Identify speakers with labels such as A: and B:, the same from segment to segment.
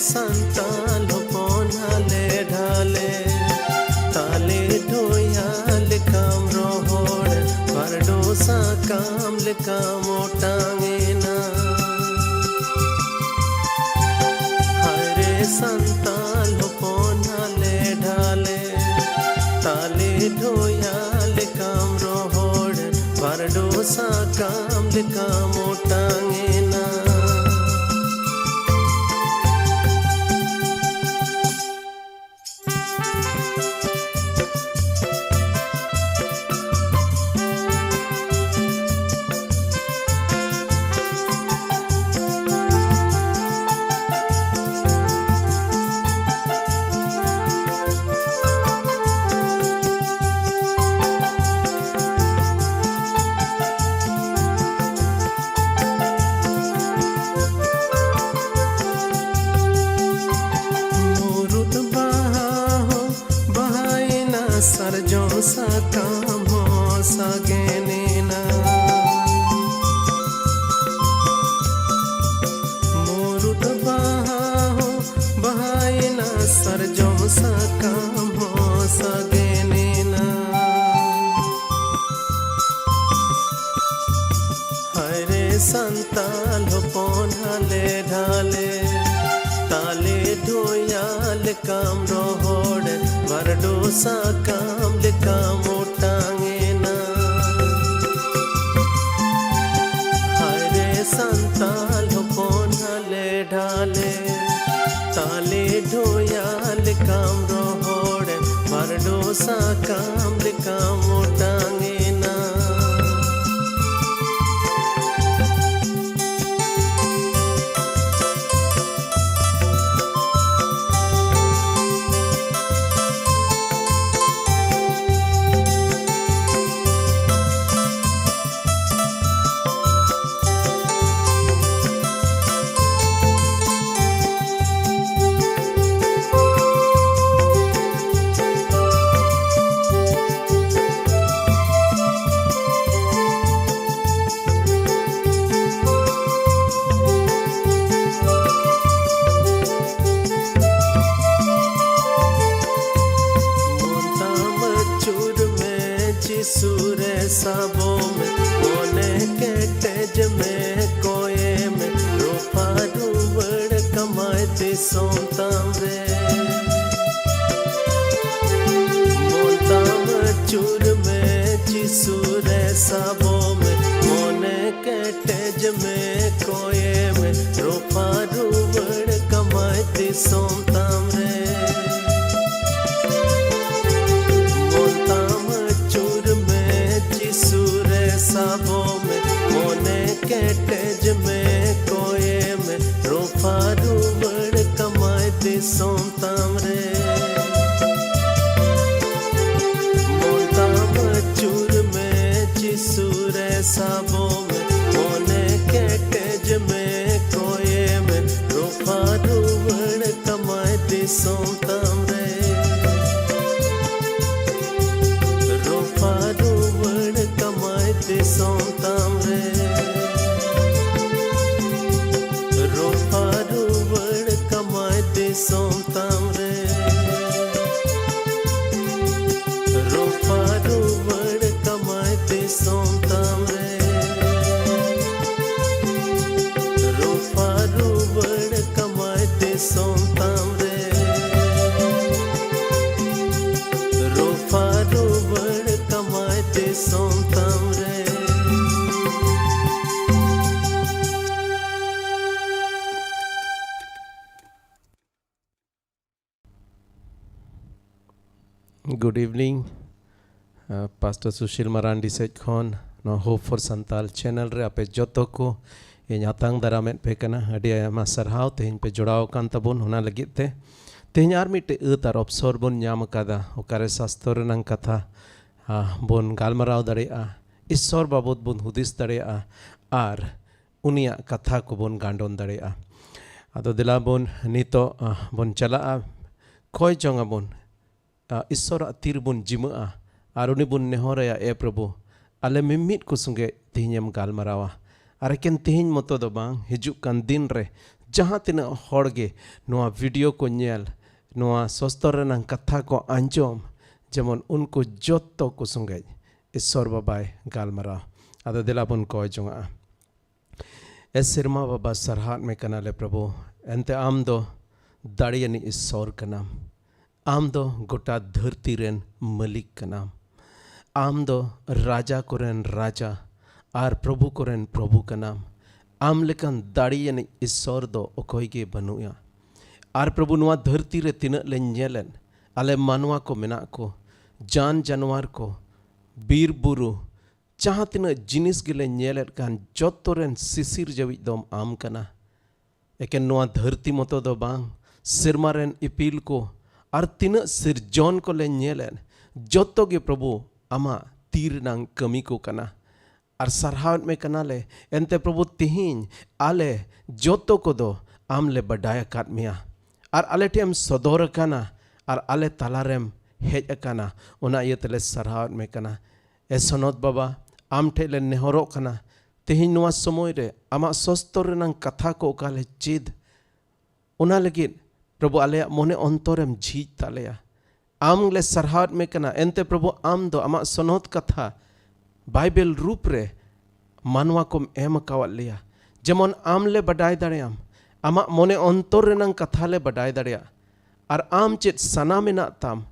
A: santal hopon hale dhale tale dhoyal kam rohod pardo sa kam le kam otangena hare santal hopon hale dhale tale dhoyal kam rohod pardo sa kam le kam otangena sarjom sa kam ho sagenena morut baha bahaina sarjom sa kam ho sagenena hare santal hopon hale dhale tale dhoyal kam rohod vardo sa kam le kam otangena hare santal hopon hale dhale tale dhoyal kam rohod vardo sa kam le kam otangena सूरे साबो में मोने के तेज में कोये में रोपा डूबड़ कमाते सोताम रे मोताम चूर में चिसूरे साबो में मोने के तेज में कोये में रोपा डूबड़ कमाते सोताम रे साबो में मोने के तेज में कोये में रोपा डूबड़ कमाते सोताम रे मोताम चूर में चिसूरे साबो में मोने के तेज में कोये में रोपा डूबड़ कमाते सोताम रे रोपा डूबड़ कमाते सोताम रे रोपा डूबड़ कमाते सोताम रे रोपा डूबड़ कमाते सोताम रे रोपा डूबड़ कमाते सोताम रे रोपा डूबड़ कमाते सोताम रे Good evening, Pastor Sushil Marandi sej khon no Hope for Santal channel re ape joto ko ᱤᱧ ᱦᱟᱛᱟᱝ ᱫᱟᱨᱟᱢᱮᱫ ᱯᱮ ᱠᱟᱱᱟ ᱟᱹᱰᱤ ᱟᱭᱢᱟ ᱥᱟᱨᱦᱟᱣ ᱛᱮᱦᱮᱧ ᱯᱮ ᱡᱚᱲᱟᱣ ᱟᱠᱟᱱ ᱛᱟᱵᱚᱱ ᱚᱱᱟ ᱞᱟᱹᱜᱤᱫ ᱛᱮ ᱛᱮᱦᱮᱧ ᱟᱨ ᱢᱤᱫᱴᱮᱡ ᱟᱹᱛ ᱟᱨ ᱚᱯᱥᱚᱨ ᱵᱚᱱ ᱧᱟᱢ ᱟᱠᱟᱫᱟ ᱚᱠᱟᱨᱮ ᱥᱟᱥᱛᱨᱚ ᱨᱮᱱᱟᱜ ᱠᱟᱛᱷᱟ ᱵᱚᱱ ᱜᱟᱞᱢᱟᱨᱟᱣ ᱫᱟᱲᱮᱭᱟᱜᱼᱟ ᱤᱥᱥᱚᱨ ᱵᱟᱵᱚᱫ ᱵᱚᱱ ᱦᱩᱫᱤᱥ ᱫᱟᱲᱮᱭᱟᱜᱼᱟ ᱟᱨ ᱩᱱᱤᱭᱟᱜ ᱠᱟᱛᱷᱟ ᱠᱚᱵᱚᱱ ᱜᱟᱸᱰᱚᱱ ᱫᱟᱲᱮᱭᱟᱜᱼᱟ ᱟᱫᱚ ᱫᱮᱞᱟ ᱵᱚᱱ ᱱᱤᱛᱚᱜ ᱵᱚᱱ ᱪᱟᱞᱟᱜᱼᱟ ᱠᱷᱚᱭ ᱡᱚᱝ ᱟᱵᱚᱱ ᱤᱥᱥᱚᱨᱟᱜ ᱛᱤᱨ ᱵᱚᱱ ᱡᱤᱢᱟᱹᱜᱼᱟ ᱟᱨ ᱩᱱᱤ ᱵᱚᱱ ᱱᱮᱦᱚᱨᱟᱭᱟ ᱮ ᱯᱨᱚᱵᱷᱩ ᱟᱞᱮ ᱢᱤᱢᱤᱫ ᱠᱚ ᱥᱚᱸᱜᱮ ᱛᱮᱦᱮᱧᱮᱢ ᱜᱟᱞᱢᱟᱨᱟᱣᱟ ᱟᱨ ᱮᱠᱮᱱ ᱛᱮᱦᱮᱧ ᱢᱚᱛᱚ ᱫᱚ ᱵᱟᱝ ᱦᱤᱡᱩᱜ ᱠᱟᱱ ᱫᱤᱱ ᱨᱮ जहाँ तिना हॉड़गे नोआ वीडियो को नेल नोआ सोस्तर रनंग कथा को अंजोम जेमन उनको जोतो को सुंगे ईश्वर बाबाय गालमरा आदा दिला बन को जोंगा ए सिरमा बाबा सरहाट में कनाले प्रभु एंते आम दो दाड़ियानी ईश्वर का नाम आम दो गोटा धरती रेन मलिक का नाम आम दो राजा कोरेन राजा आर प्रभु कोरेन प्रभु का नाम आम लेकन दाड़ियानी ईश्वर दो ओकोई के बनुया आर प्रभु नुआ धरती रे तिनक ले नेलन आले मानवा को मेना को जान जानवर को बीर बुरु जहाँ तिनक जिनिस गिले नेलेट कान जोतोरेन सिसिर जविज दोम आम कना एकेन नुआ धरती मतो दो बांग सिरमारेन इपिल को आर तिनक सिरजोन को ले नेलेन जोतो गे प्रभु आमा तीर नांग कमी को कना आर सरहावत में कना ले एंते प्रभु तिहिन आले जोतो को दो आम ले बडाया काट मिया आर आले टेम सदोर कना आर आले तालारेम हेज कना उना ये तले सरहावत में कना ए सनोत बाबा आम ठेले नेहरो कना तिहिन नुआ समय रे आमा सस्तर रनंग कथा को काले चिद उना लगिन प्रभु आले मोने अंतरम झीज तालेया आम ले सरहावत में कना एंते प्रभु आम दो आमा सनोत कथा बाइबल रूप रे मानवा को एम कावत लिया जेमन आम ले बडाय दाड़ेयाम आमा मोने अंतर रनंग कथा ले बडाय दाड़ेया आर आम चेत सना मेना ताम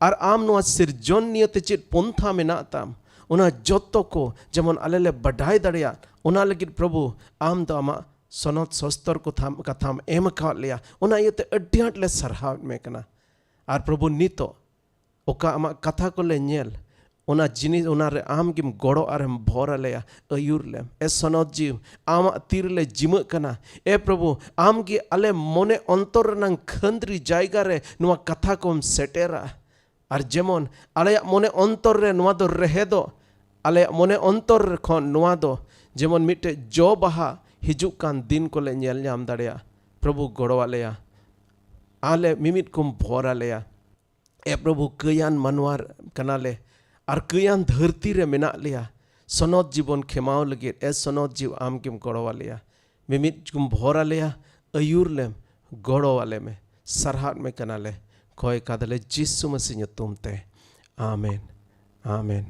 A: आर आम नुआ सिरजोन नियते चेत पंथा मेना ताम उना जोतो को जेमन आले ले बडाय दाड़ेया उना लगित प्रभु आम दो आमा सनोत सस्तर को थाम कथाम एम कावत लिया उना येते अड्डियाट ले सरहावत में कना आर प्रभु नितो ओका आमा कथा को ले नेल उना जिनिस उना रे आम गिम गोड़ो आरम भोरा लेया अयुर लेम ए सनोत जीव आम तीर ले जिम कना ए प्रभु आम की अले मोने अंतर नंग खंद्री जायगा रे नुआ कथा कोम सेटेरा आर जेमन अले मोने अंतर रे नुआ दो रहे दो अले मोने अंतर खन नुआ दो जेमन मिटे जो बहा हिजुक कान दिन को ले नेल ᱧᱟᱢ दाड़ेया प्रभु गोड़ो लेया आले मिमित कुम भोरा लेया ए प्रभु कयान मनवार कनाले आर कयान धरती रे मेना लिया सनोत जीवन खेमाव लगे ए सनोत जीव आम किम गोड़वा लिया मिमित कुम भोरा लिया अयुर लेम गोड़वा ले में सरहाट में कनाले कोई कादले जिसु मसीह तुम ते आमेन आमेन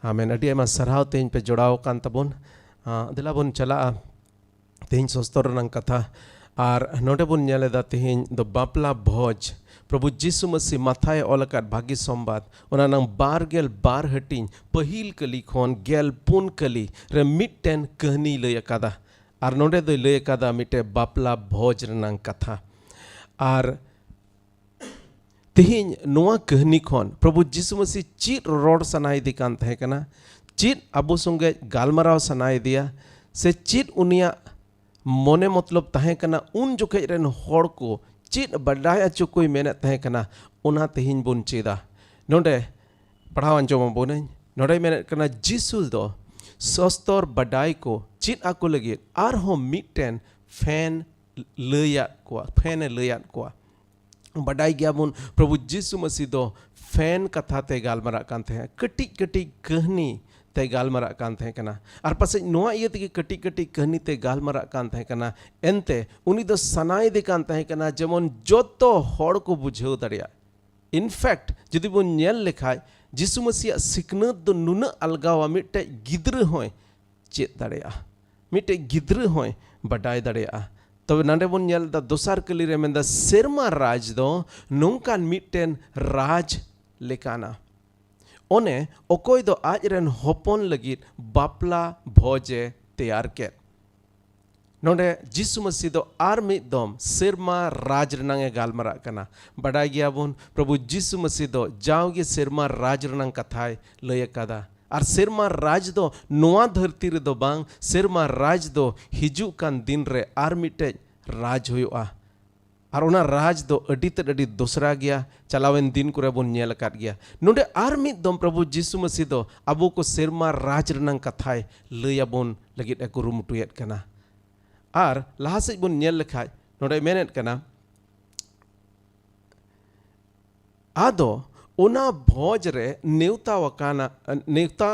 A: आमेन अडी एमा सरहाव तेन पे जोड़ाव कान तबोन दिला बोन चला तेन सस्तर रंग कथा आर नोटे बोन नेलेदा तेन द बापला भोज प्रभु जिसु मसीह माथाय ओलकात भागी संबाद ओना नंग बारगेल बार हटिंग पहिल कली खोन गेल पुन कली रे मिटटेन कहनी लय अकादा आर नोडे दो लय अकादा मिटे बापला भोज रनंग कथा आर तिहिन नुआ कहनी खोन प्रभु जिसु मसीह चित रोड सनाई दी कान तहे कना चित अबु संगे गालमराव सनाई दिया से चित उनिया मोने मतलब तहे कना उन जोखे रेन होड़ को चित बडाय अचो कोई मेहनत तहे कना उना तेहिन बुन चेदा नोडे पढ़ाव अंजोम बोने नोडे मेहनत कना जिसु दो सस्तर बडाय को चित आको लगे आर हो मिटन फैन लयात को बडाई गया बुन प्रभु जिसु मसीह दो फैन कथा ते गालमरा कान थे कटी कटी कहनी ते गालमरा कान थे कना आर पासे नोआ इये ते कटी कटी कहनी ते गालमरा कान थे कना एनते उनी दो सनाई दे कान थे कना जेमन जोतो होड़ को बुझेव दाड़िया इनफैक्ट जदि बुन नेल लेखाय जिसु मसीह सिकनत दो नुन अलगावा मिटे गिद्र होय चेत दाड़िया मिटे गिद्र होय बडाय दाड़िया तब नाडे बुन नेल दा दोसार कली रे मेंदा सेरमा राज दो नोंकान मिटेन राज लेकाना ओने ओकोय दो आज रेन होपन लगित बापला भोजे तैयार के नोडे जिसु मसीह दो आर मिद दम सेरमा राज रनांगे गालमरा कना बडाय गया बुन प्रभु जिसु मसीह दो जावगे सेरमा राज रनांग कथाय लय कादा आर सेरमा राज दो नोआ धरती रे दो बांग सेरमा राज दो हिजु कान दिन रे आर मिटे राज हुआ आर उना राज दो अडी ते अडी दोसरा गया चलावेन दिन को बोन नेल काट गया नोडे आर मिद दम प्रभु जिसु मसीह दो अबो को सेरमा राज रनांग कथाय लय बोन लगित ए कुरुमुटुयेत कना आर लहा से बोन नेल लेखाय नोडे मेनेत कना आदो उना भोज रे नेवता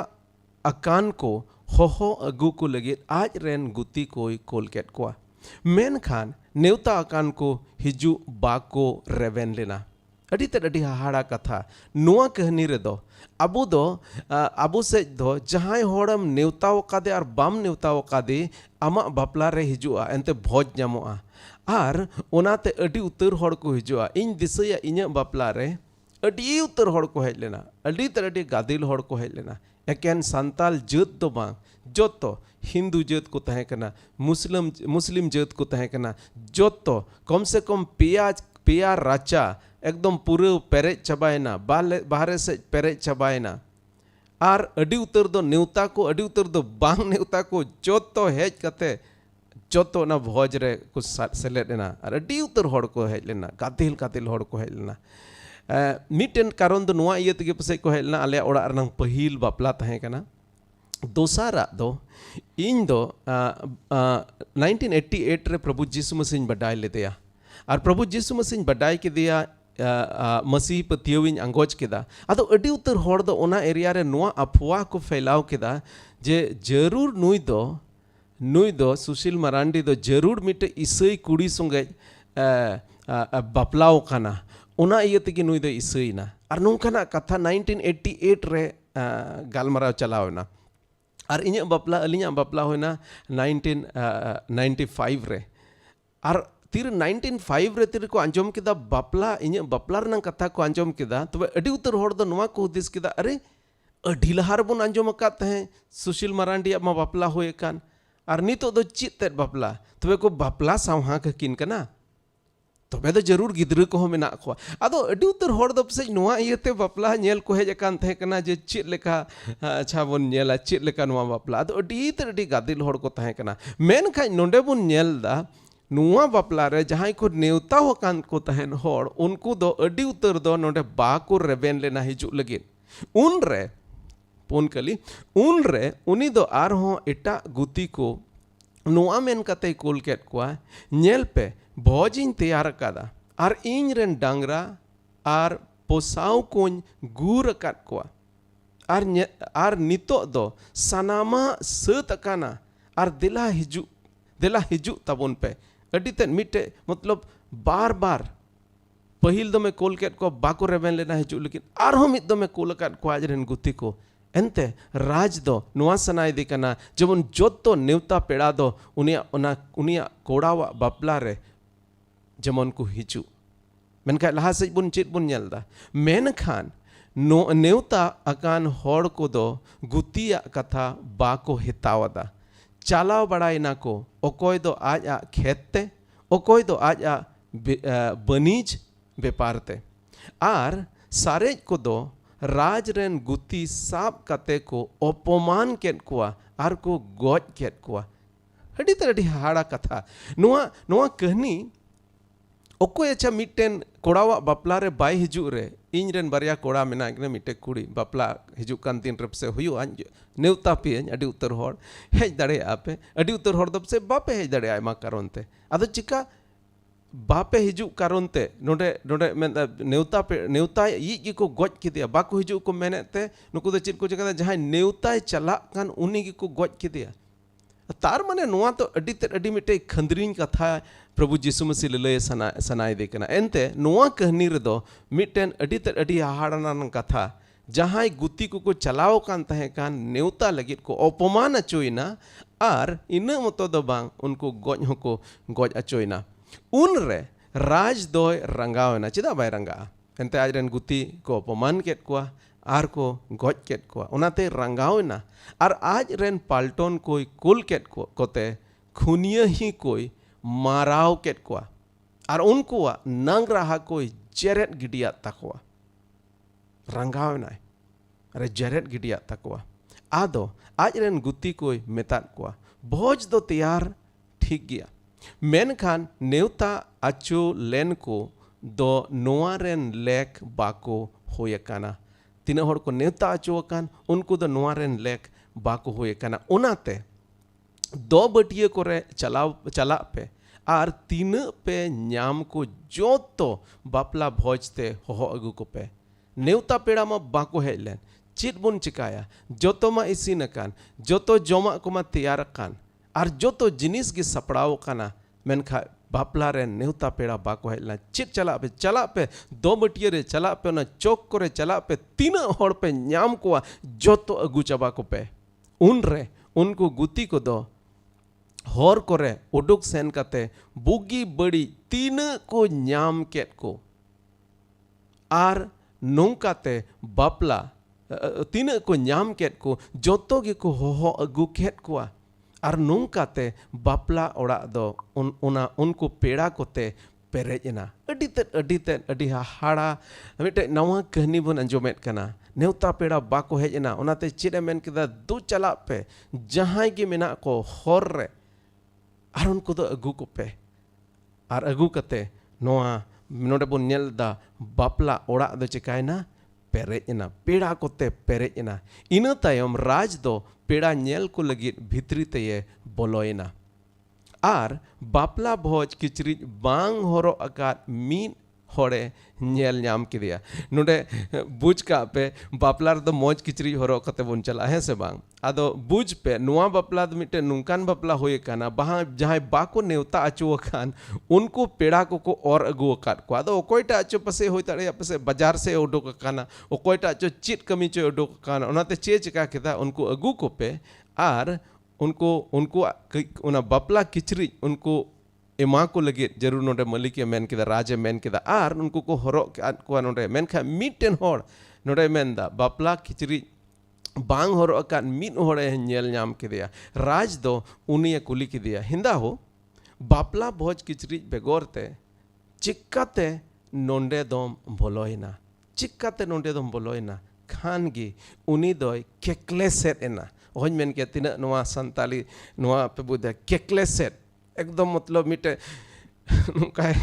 A: अकान को होहो अगु को लगे आज रेन गुती कोई कोल केट को मेनखान नेवता आकान को हिजू बाको रेवेन लेना अड़ी ते अड़ी हाहाड़ा कथा नुआ कहनी रे दो अबू से दो जहां होड़म नेवताओ कादे और बाम नेवताओ कादे आमा बापला रे हिजुआ एंते भोज नामोआ आर ओनाते अड़ी उतर होड़ को हिजुआ इन दिसया इन्या बापला रे अड़ी उतर होड़ को हेज लेना अड़ी ते अड़ी गादिल होड़ को हेज लेना एकेन सांताल जात दो बांग जोतो हिंदू जात को तहे कना मुस्लिम जात को तहे कना जोतो कम से कम पिया राचा एकदम पूरे पेरेज चबायना बाहरे से पेरेज चबायना आर अड़ी उतर दो नेवता को अड़ी उतर दो बांग नेवता को जोतो हेज कते जोतो ना भोज रे कुछ सेलेट लेना और अड़ी उतर होड़ को हेज लेना कातिल होड़ को हेज लेना मिटेन कारण दो नुआ इये तगे पसे को हेज लेना आले ओड़ा रनंग पहिल बापला तहे कना दोसारा दो इन दो 1988 रे प्रभु यीशु मसीह बडाय लेदेया और प्रभु यीशु मसीह बडाय के दिया मसीह पतियोविन अंगोज केदा अदो अड़ी उतर होड़ दो ओना एरिया रे नुआ अफवाह को फैलाव केदा जे जरूर नुई दो सुशील मरांडी दो जरूर मिटे ईसाई कुड़ी संगे बापलाव काना ओना इये तगे नुई दो ईसाई ना और नोंकाना कथा 1988 रे गालमाराव चलावना और इन्या बापला अलिया बापला होना 1995 रे और तीर 1905 रे तीर को आंजोम केदा बापला इन्या बापला रनंग कथा को आंजोम केदा तबे अड़ी उतर होड़ दो नुआ को हुदिस केदा अरे अड़ी लहार बन आंजोम अकात है सुशील मरांडी मा बापला होए कान और नितो दो चित तेद बापला तबे को बापला सावहा किन कना तबे दो जरूर गिद्र को मेना को आदो अड़ी उतर होड़ दो से नुआ इयते बापला नेल को हेज कान थे कना जे चित लेका अच्छा बन नेला चित लेका नुआ बापला आदो अड़ी गादिल होड़ को तहे कना मेन खाय नोंडे बन नेल दा नुआ बापला रे जहां को नेवता हो कान को तहन होड़ उनको दो अड़ी उतर दो नोंडे बा को रेबेन लेना हिजु लगे उन रे पोनकली उन रे उनी दो आर हो एटा गुती को नुआ मेन कते कोल केट कोआ नेल पे भोजिन तैयार कादा और इन रेन डांगरा और पोसाव कोन गुर काट कोआ और नितो दो सनामा सत काना और दिला हिजु तबुन पे अड़ी तेन मिटे मतलब बार बार पहिल दो में कोल केट को बाको रेबेन लेना हिजु लेकिन आरहो मिद दो में कोल काट को आज रेन गुती को एंते राज दो नुआ सनाय दी कना जबन जोतो नेवता पेड़ा दो उनिया कोड़ावा बापला रे जमन को हिजु मेनखा लहा से बुन चित बुन नेलदा मेनखान नेवता अकान होड़ को दो गुतिया कथा बाको हितावदा चालाव बड़ाइना को ओकोय दो आज आ खेतते ओकोय दो आज आ बनीज बेपारते आर सारेज को दो राज रेन गुती साब कते को अपमान केट कुआ आर को गोज केट कुआ अड़ी तरह हाड़ा कथा नुआ कहनी ओकोय अच्छा मिटेन कोड़ावा बापला रे बाय हिजु रे इन रेन बारिया कोड़ा मेना ने मिटे कुड़ी बापला हिजु कान दिन रब से हुयो आन नेवता पे अड़ी उतर होड़ हेज दड़े आपे अड़ी उतर होड़ दब से बापे हेज दड़े आयमा कारण ते अदो चिका बापे हिजु कारण ते नोडे नेवता ई को गोज किदिया बाको हिजु को मेनेते नुकु दो चित को चिका जहां नेवता चला कान उनी को गोज किदिया तार माने नुआ तो अड़ी मिटे खंदरीन कथा प्रभु यीशु मसीह लय सनाय दे कना एनते नुआ कहनी रे दो मिटेन अड़ी हाड़ाना कथा जहां गुती को चलाव कान तहे कान नेवता लगित को अपमान अचोइना आर इना मतो दो बांग उनको गोज होको गोज अचोइना उन रे राज दोय रंगावना चिदा बाय रंगा एनते आज रेन गुती को अपमान केट कोआ आर को गोज केट कोआ उनाते रंगावना और आज रेन पाल्टोन कोई कुल केट कोते खुनिया ही कोई माराव केट कोआ और उनको नंग रहा कोई जेरेट गिडिया तकवा रंगावना अरे जेरेट गिडिया तकवा आदो आज रेन गुती कोई मेतात कोआ भोज दो तैयार ठीक गया मेनखान नेवता अचो लेन को दो नोआ रेन लेक बाको होयकाना तीन होड़ को नेवता अचो कान उनको दो नोआ रेन लेक बाको होयकाना उनाते दो बटिये को रे चला पे आर तीन पे न्याम को जो तो बापला भोजते हो अगु को पे नेवता पेड़ा मा बाको हेलेन चित बुन चिकाया जो तो मा इसी नकान जो तो जोमा को मा तैयार कान आर जो तो जिनिस की सपड़ाव काना मेनखा बापला रे नेवता पेड़ा बाको हेला चित चला पे दो मटिया रे चला पे ना चौक को रे चला पे तीन होड़ पे न्याम को जोतो अगू चबा को पे उन रे उनको गुती को दो होर को रे उडुक सेन कते बुगी बड़ी तीन को न्याम केट को आर नोंकाते बापला तीन को न्याम केट को जोतो गे को हो अगू केट को आर नोंकाते बापला ओड़ा दो उनको पेड़ा कोते पेरेजना अडितेट अडी हाड़ा मिटे नवा कहनी बन अंजोमेट कना नेवता पेड़ा बाको हेजना ओनाते चिरे मेन किदा दु चला पे जहां गे मेना को होर रे आर उनको दो अगू को पे आर अगू कते नोआ नोडे बन नेल दा बापला ओड़ा दो चिकायना पेरेजना पेड़ा कोते पेरेजना इना तायम राज दो पेड़ा नेल को लगी भितरी ते बोलोयना आर बापला भोज किचरी बांग होरो अकात मीन होड़े नेल नाम किदिया नोडे बुझ का पे बापला दो मौज किचरी होरो कते बन चला है से बांग आदो बुझ पे नुआ बापला दो मिटे नुंकान बापला होए काना बहा जहां बाको नेवता अचो खान उनको पेड़ा को और अगु अकात को आदो ओकोयटा अचो पसे होय तारे पसे बाजार से ओडोक काना ओकोयटा अचो चिट कमी चो ओडोक काना ओनाते चे चिका केदा उनको अगु को पे आर उनको बापला किचरी उनको एमा को लगे जरूर नोडे मलिक मेन किदा राजे मेन किदा आर उनको को हरो को नोडे मेन खा मिटेन होड़ नोडे मेनदा बापला किचरी बांग हरो का मिट होड़े नेल नाम किदिया राज दो उनिया कुली किदिया हिंदा हो बापला भोज किचरी बेगोरते चिक्काते नोंडे दोम बोलोइना चिक्काते नोंडे दोम बोलोइना खान गी उनी दोय केक्लेसेट एना होज मेन के तिना नोआ संताली नोआ पे बुदा केक्लेसेट एकदम मतलब मिटे नुकाय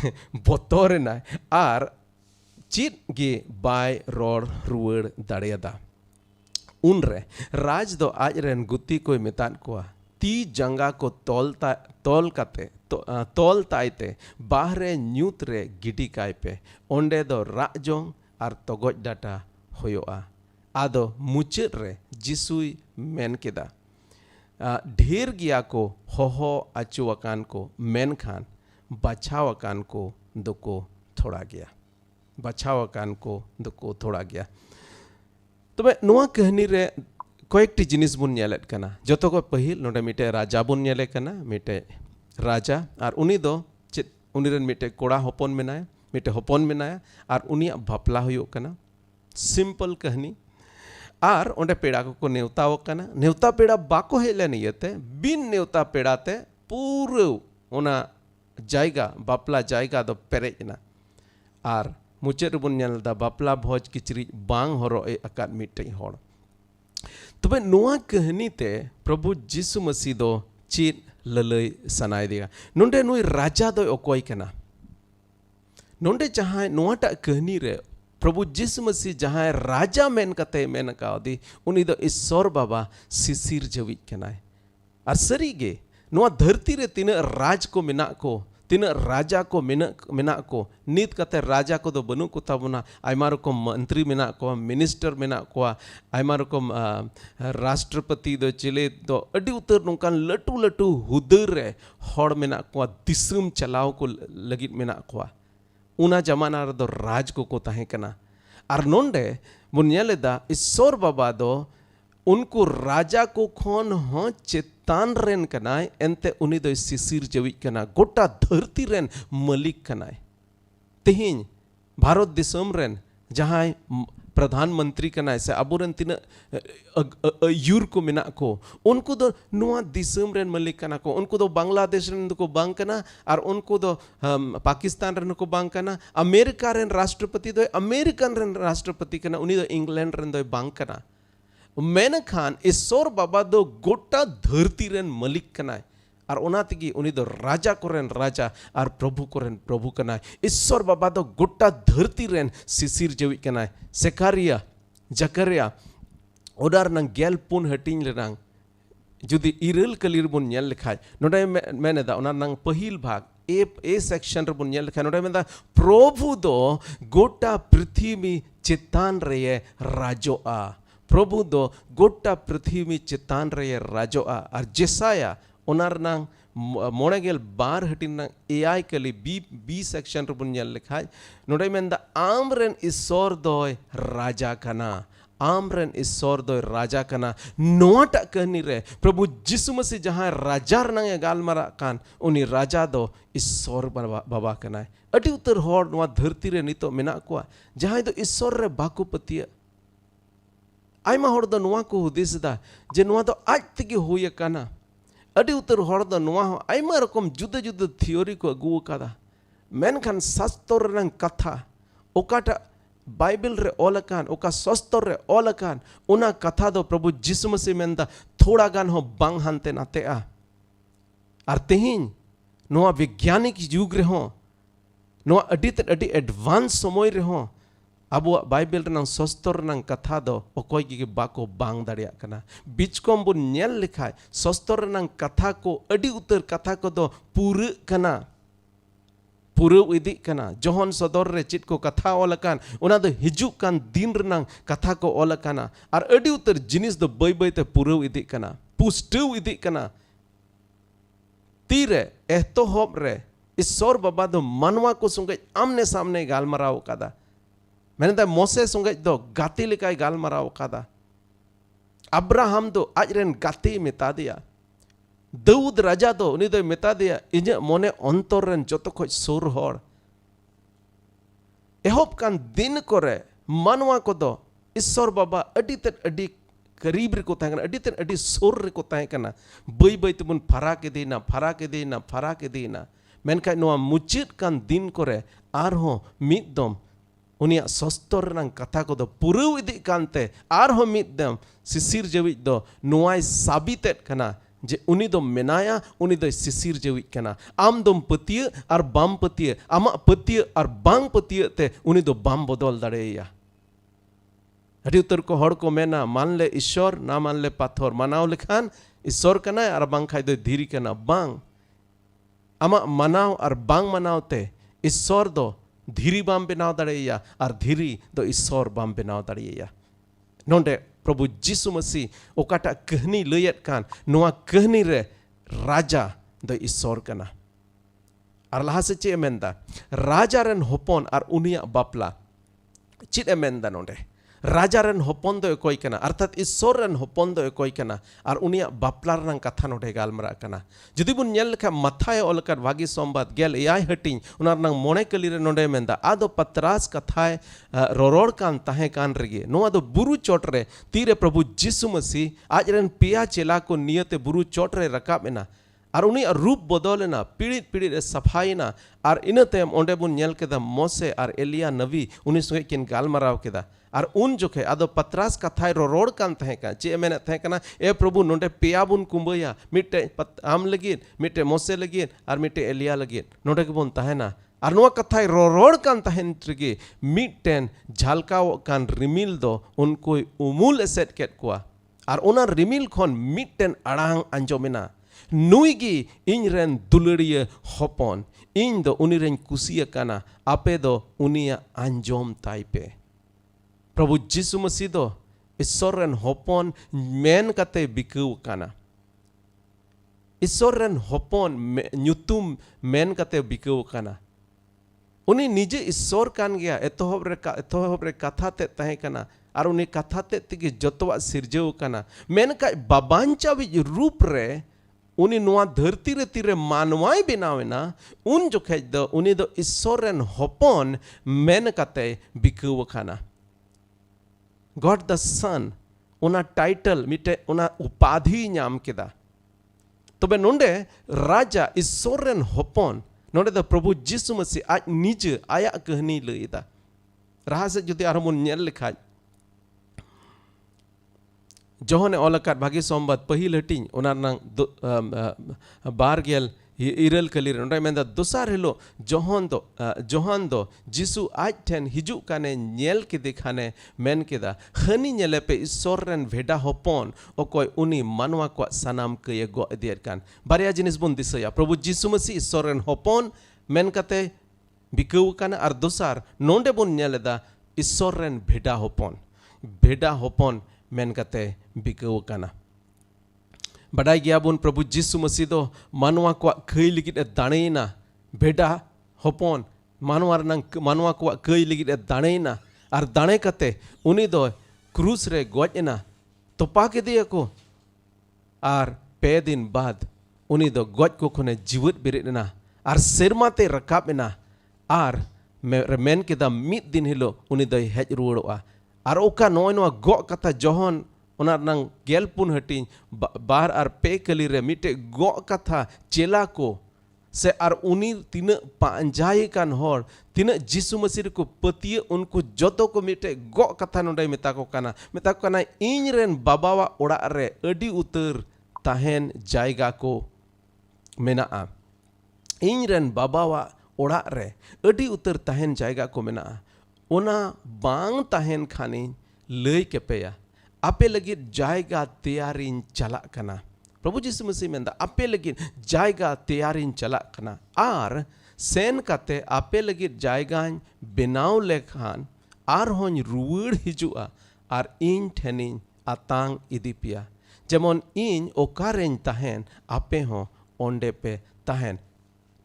A: बोतोर ना आर चित गे बाय रोड रुवड़ दाड़ेदा उनरे राज दो आज रेन गुत्ती कोई मेतान को ती जंगा को तोल काते तोल ताइते बाहरे न्यूत रे गिडी काय पे ओंडे दो राजोंग आर तोगोज डाटा होयोआ आदो मुचेद रे जिसुई मेन केदा ढेर गिया को हो अचुवकान को मेन खान बचावकान को दुको थोड़ा गया बचावकान को दुको थोड़ा गया तो मैं नुआ कहनी रे कोएकटी जिनिस बुन नेलेत कना जतो को पहिल नोडे मिटे राजा बुन नेले कना मिटे राजा आर उनी दो चित उनी रेन मिटे कोड़ा होपन मेनाय मिटे होपन मेनाय आर उनी बापला हुयो कना सिंपल कहनी आर ओंडे पेड़ा को नेवताव कना नेवता पेड़ा बाको हेले नियते बिन नेवता पेड़ाते पूरे ओना जायगा बापला जायगा दो पेरेजना आर मुचेद बुन नेलदा बापला भोज किचरी बांग हरो ए अकाद मिटे होड़ तबे नोआ कहनी ते प्रभु यीशु मसीह दो चित ललई सनाय दिया नोंडे नुई राजा दो ओकोय कना नोंडे जहां नोआटा कहनी रे प्रभु यीशु मसीह जहां राजा मेन कते मेन कावदी उनी दो ईश्वर बाबा सिसिर जवी कनाय और सरी गे नोआ धरती रे तीन राज को मिना को तीन राजा को मिना को नीत कते राजा को दो बनु को ताबुना आयमा रकम मंत्री मिना को मिनिस्टर मिना को आयमा रकम राष्ट्रपति दो चिले दो अडी उतर नोकान लटू लटू हुदर रे होड़ मिना को दिसुम चलाव को लगित मिना को उना जमाना रे दो राज को ताहे कना आर नोंडे बुनियालेदा ईश्वर बाबा दो उनको राजा को खोन हो चेतान रेन कनाय एंते उनी दो सिसिर जवी कना गोटा धरती रेन मलिक कनाय तेहिन भारत दिसम रेन जहां प्रधानमंत्री कनाय से अबुरन तीन यूर को मिना को उनको दो नुआ दिसम रेन मलिक कना को उनको दो बांग्लादेश रेन को बांग कना और उनको दो पाकिस्तान रेन को बांग कना अमेरिका रेन राष्ट्रपति दो अमेरिकन रेन राष्ट्रपति कना उनी दो इंग्लैंड रेन दो बांग कना मेन खान ईश्वर बाबा दो गोटा धरती रेन मलिक कनाय और ओनातिगी उनी दो राजा को रेन राजा और प्रभु को रेन प्रभु कनाय ईश्वर बाबा दो गोटा धरती रेन सिसिर जवी कनाय सेकारिया जकरिया ओडार नंग गेल पुन हटिंग रेनांग जुदी इरल कलिर बुन नेल लेखाय नोडे मेनेदा ओना नंग पहिल भाग ए सेक्शन रे बुन नेल लेखाय नोडे मेदा प्रभु दो गोटा पृथ्वी चेतान रे राजोआ प्रभु दो गोटा पृथ्वी चेतान रे राजोआ और जेसाया ओनार नंग मोड़ेगेल बार हटिन एआई कली बी सेक्शन रे बुन नेल लेखाय नोडे मेंदा आमरेन ईश्वर दोय राजा कना आमरेन ईश्वर दोय राजा कना नोटा कहनी रे प्रभु जिसु मसीह जहां राजा रनंगे गालमारा कान उनी राजा दो ईश्वर बाबा कनाय अटी उतर होड़ नोआ धरती रे नितो मेना कोआ जहां दो ईश्वर रे बाकु पतिया आयमा होड़ दो नोआ को हुदिस दा जे नोआ दो आज तक हुई काना अड़ी उतर होड़ दो नोआ हो आयमा रकम जुदा जुदा थियोरी को अगू कादा मेनखान शास्त्र रंग कथा ओकाटा बाइबल रे ओलकान ओका शास्त्र रे ओलकान उना कथा दो प्रभु जिसु मसीह मेंदा थोड़ा गान हो बांग हानते नाते आ आर तेहिन नोआ वैज्ञानिक युग रे हो नोआ अडी एडवांस समय रे हो अब बाइबल रंग शास्त्र रंग कथा दो ओकोय की बाको बांग दाड़िया कना बीचकोम बुन नेल लिखाय शास्त्र रंग कथा को अडी उतर कथा को दो पूरे कना पूरे इदी कना जोहन सदर रे चित को कथा ओलकान उना दो हिजुक कान दिन रंग कथा को ओलकाना और अडी उतर जिनिस दो बय बय ते पूरे इदी कना पुष्टव इदी कना तीरे एतो होप रे ईश्वर बाबा दो मनवा को संगे आमने सामने गालमाराव कादा मैंने तो मोसे संगे दो गाती लिकाय गालमाराव कादा अब्राहम दो आजरेन गाती मेता दिया दाऊद राजा दो उनी दो मेता दिया इजे मोने अंतर रेन जतो खोज सुर होड़ एहोप कान दिन करे मनवा को दो ईश्वर बाबा अडी ते अडी करीब रे को ताहे कना अडी ते अडी सुर रे को ताहे कना बई बई तबुन फराक देना मेनखाय नोआ मुचित कान दिन करे आर हो मिद दम उनिया शास्त्र रंग कथा को दो पुरव इदी कानते आर हो मिद दम सिसिर जेविच दो नोआय साबितेत कना जे उनी दो मेनाया उनी दो सिसिर जेविच कना आम दम पतिय और बाम पतिय आमा पतिय और बांग पतिय ते उनी दो बाम बदल दाड़ेया अड़ी उतर को हड़ को मेना मान ले ईश्वर ना मान ले पाथर मानाव लेखान ईश्वर कना और बांग खाय दो धीरी कना बांग आमा मनाव और बांग मनाव ते ईश्वर दो धीरी बाम बनाव दाड़ेया और धीरी दो ईश्वर बाम बनाव दाड़ेया नोंडे प्रभु जिसु मसीह ओकाटा कहनी लयत कान नोआ कहनी रे राजा दो ईश्वर कना और लहा से चे मेंदा राजा रन होपन और उनिया बापला चित मेंदा नोंडे राजा रन होपन दो कोई कना अर्थात ईश्वर रन होपन दो कोई कना और उनिया बापला रन कथा नोंडे गालमरा कना जुदी बुन नेल लेखा मथाय ओलकर भागी सोमबाद गेल एआई हटिंग उनार नंग मोने कली रे नोंडे मेंदा आदो पतरास कथाय रोरोड़ कान ताहे कान रेगे नोआ दो बुरु चोट रे तीरे प्रभु जिसु मसीह आज रन पिया चेला को नियते बुरु चोट रे रकाब एना और उनी रूप बदलेना पीड़ित पीड़ित सफाईना और इनते ओंडे बुन नेल केदा मोसे और एलिया नबी उनी संगे किन गालमराव केदा और उन जोखे आदो पतरास कथाय रोड़ कान तहे का चे मेने तहे कना ए प्रभु नोंडे पेया बुन कुंबया मिटे आम लगिन मिटे मोसे लगिन और मिटे एलिया लगिन नोंडे के बुन तहेना और नोआ कथाय रोड़ कान तहेन ट्रिगे मिटेन झालकाव कान रिमिल दो उनको उमूल एसेट केट कोआ और उना रिमिल खन मिटेन अड़ांग अंजोमेना नुईगी इन रेन दुलड़िया होपन इन दो उनी रेन कुसिया काना आपे दो उनिया अंजोम ताइपे प्रभु जिसु मसीह दो ईश्वर रेन होपन मेन कते बिकु काना ईश्वर रेन होपन न्युतुम मेन कते बिकु काना उनी निजे ईश्वर कान गया एतोहब रे कथा ते तहे काना और उनी कथा ते तिगे जतवा सिरजेव काना मेन का बाबांचा भी रूप रे उनी नुआ धरती रे तीरे मानवाई बनावेना उन जोखेज दो उनी दो ईश्वर रेन होपन मेन कते बिकु खाना गॉड द सन उना टाइटल मिटे उना उपाधि नाम केदा तबे नोंडे राजा ईश्वर रेन होपन नोंडे द प्रभु जिसु मसीह आज निजे आया कहनी लईदा रहा से जुदी आरमुन नेल लिखाय जोहने ओलकात भागी सोमबाद पहिल हटिंग उनार नंग बार गेल इरल कली रे मेंदा दोसार हेलो जोहन दो जिसु आज ठेन हिजु काने नेल के दिखाने मेन केदा हनी नेले पे ईश्वर रेन भेडा होपन ओकोय उनी मानवा को सनाम के गो इदियर कान बारिया जिनिस बुन दिसया प्रभु जिसु मसीह ईश्वर रेन होपन मेन कते बिकौ काना और दोसार नोंडे बुन नेलेदा ईश्वर रेन भेडा होपन मेन कते बिकौ काना Badai giabun Prabhu Jisu Masih do manwa ko kai ligit daneina beda hopon manwa ko kai ligit daneina ar dane kate uni do krus re gojena topa ke dia ko ar pedin bad uni do goj ko khone jiwat biritna ar sermate rakapena ar men kita mid din hilo uni do hej ruoa ar oka noy no go kata johon ona nang gelpun hatin bar ar pe kali re mite go katha chela ko se ar uni tina panjai kan hor tina Jisu Masih ko patia unku joto ko mite go katha nodai meta ko kana iny ren babawa ora re adi utar tahen jaiga ko menaa iny ren babawa ora re adi utar tahen jaiga ko menaa ona bang tahen khani lei kepeya ape lagi jaiga teyarin chalak kana Prabhu Jisu Masih menda ape lagi jaiga teyarin chalak kana ar sen kate ape lagi jaiga benaw lekhan ar hon ruwar hijua ar in thenin atang idipia jemon in okaren tahen ape ho onde pe tahen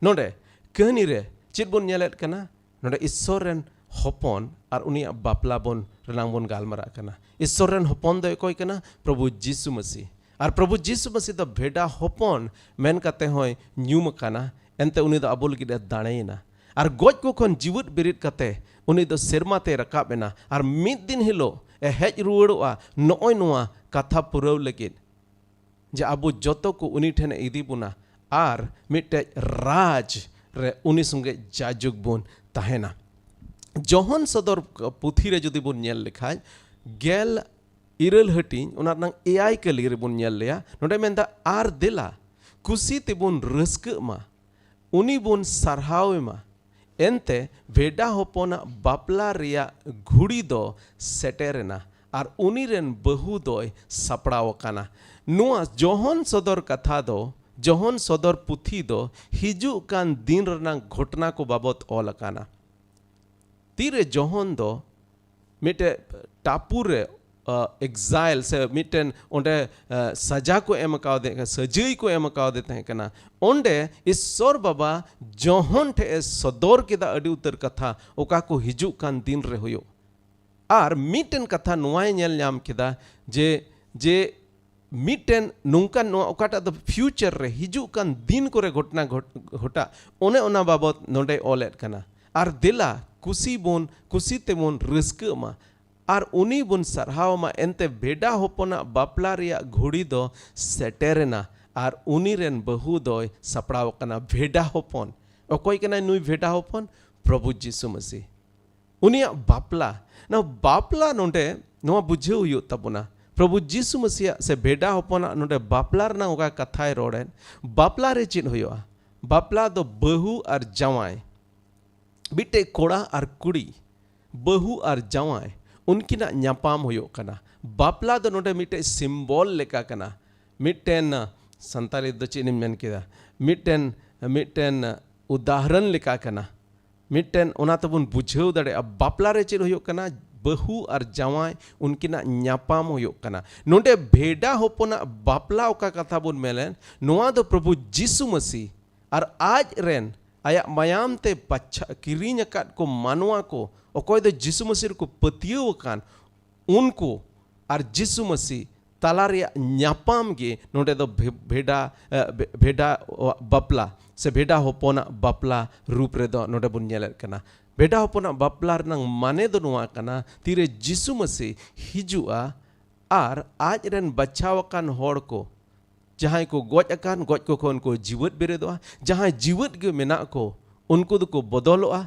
A: node kahani re chit bon nyelet kana node isoren hopon ar unia bapla bon renang bon galmara kana isoren hopon do koy kana Prabhu Jisu Masih ar Prabhu Jisu Masih do bheda hopon men kate hoy nyum kana ente uni do abul gide daneina ar goj ko kon jiwut birit kate uni do serma te rakabena ar mid din hilo e hej ruoa noy noa katha puraw legit je abu joto ko uni thene idi buna ar mitte raj re uni sunge jajug bon tahena Johon Sodor puthi re jodi bon nyel lekhaj gel irel hatin ona nang AI kali re bon nyel leya node menda ar dela kusi te bon raska ma uni bon sarhaw ma ente veda hopona bapla ria ghudi do seterena ar uni ren bahu doy sapraw kana noa Johon Sodor katha do Johon Sodor puthi do hiju kan din renang ghotna ko babot ol kana Tire Johon do mite tapure exile se miten onde saja ko emakaw de sajai ko emakaw de kana onde issor baba Johon te sodor kida adi utar katha oka ko hiju kan din re hoyo ar miten katha nuai nyel nyam kida je miten nungkan no okata the future re hiju kan din kore ghotna ghota one ona babot nonde olet kana ar dila kusi temon raska ma ar uni bun sarhaw ma ente beda hopona bapla ria ghudi do seterena ar uni ren bahu doy sapraw kana beda hopon okoy kana nui beda hopon Prabhu Jisu Masih unia bapla na bapla nonde noa bujheu yu tabuna Prabhu Jisu Masih se beda hopona nonde baplar na oka kathai roden bapla re chin hoyoa bapla do bahu ar jawai बिटे कोड़ा और कुड़ी बहु और जवाय उनकिना न्यापाम होयो कना बापला दो नोटे मिटे symbol लेका कना मिटेन संताली दो चीनी मेन किदा मिटेन उदाहरण लेका कना मिटेन ओना तबुन बुझेव दड़े अब बापला रे चीन होयो कना बहु और जवाय उनकिना न्यापाम होयो कना नोटे भेड़ा होपोना बापला ओका कथा बुन मेलेन नोआ दो प्रभु जिसु मसीह और आज रेन आया मायाम ते पच्छा किरीन अकात को मानवा को ओकोय दो जिसु मसीह को पतियो कान उनको और जिसु मसीह तालारिया न्यापाम गे नोडे दो भेड़ा बपला से भेड़ा होपोना बपला रूप रे दो नोडे बुन नेल कना भेड़ा होपोना बपला नंग माने दो नुआ कना तीरे जिसु मसीह हिजुआ आर आज रेन बचाव कान होड़ को जहाँ को गज अकान गज को उनको जीवत बेरेदोआ जहाँ जीवत के मेना को उनको दो को बदलोआ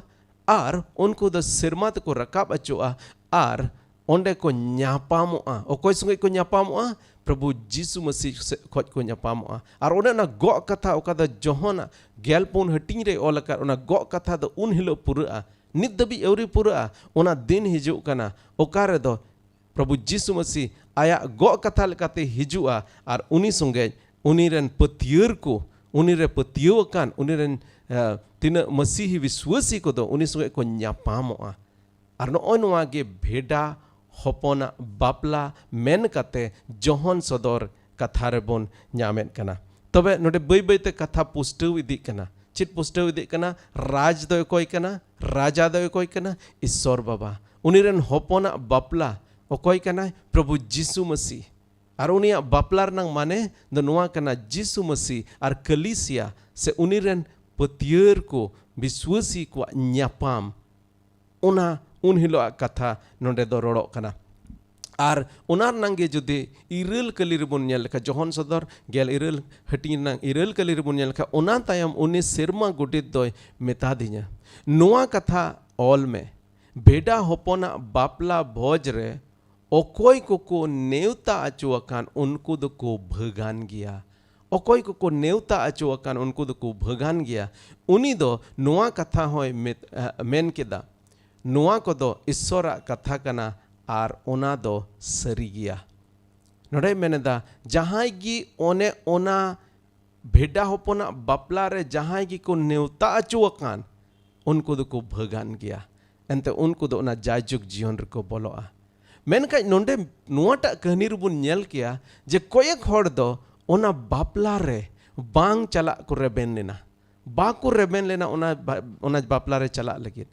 A: आर उनको दो सिरमा को रकाब अचोआ आर ओंडे को न्यापामोआ ओकोय संगे को न्यापामोआ प्रभु जिसु मसीह खोज को न्यापामोआ आर ओने ना गो कथा ओका दो जोहना गेलपुन हटिंग रे ओलका ओना गो कथा दो उन हिलो पुरा नित दबी एवरी पुरा ओना दिन हिजु कना ओकारे दो प्रभु जिसु मसीह आया गो कथा लेकाते हिजुआ आर उनी संगे उनीरन पतियर को उनीरे पतियो कान उनीरन तीन मसीही विश्वासी को दो उनी संगे को न्यापामोआ आर नोय नोआ गे भेड़ा होपोना बापला मेन कते जोहन सदर कथा रेबोन ᱧᱟᱢᱮᱫ ᱠᱟᱱᱟ तबे नोडे बई बई ते कथा पुष्टव इदी कना चित पुष्टव इदी कना राज दो कोई कना राजा दो कोई कना ईश्वर बाबा उनीरेन होपना बापला ओकोय कना प्रभु जीसु मसीह और उनिया बापला रनंग माने द नुआ कना जीसु मसीह और कलीसिया से उनीरेन पतियर को विश्वासी को न्यापाम उना उन हिलो कथा नोडे दो रोड़ो कना और उनार नंगे जुदे इरल कली रिबुन नेल का जोहन सदर गेल इरल हटी नंग इरल कली रिबुन नेल का उना तायम उनी सिरमा गुडित दोय मेता दिया नुआ कथा ऑल में बेडा होपना बापला भोज रे ओकोय को नेवता अचुअकान उनको दो को भगान गया ओकोय को नेवता अचुअकान उनको दो को भगान गया उनी दो नुआ कथा होय मेन केदा नुआ को दो ईश्वरा कथा कना और ओना दो सरी गया नोड़े मेनेदा जहां गी ओने ओना भेड़ा होपना बापला रे जहां गी को नेवता अचुअकान उनको दो को भगान गया एंते उनको दो ओना जायजुग जीवन रको बोलोआ मेनका नोंडे नुआटा कहानी रुबुन नेल किया जे कोयक होड़ दो ओना बापला रे बांग चला को रेबेन लेना बाको रेबेन लेना ओना बापला रे चला लगिन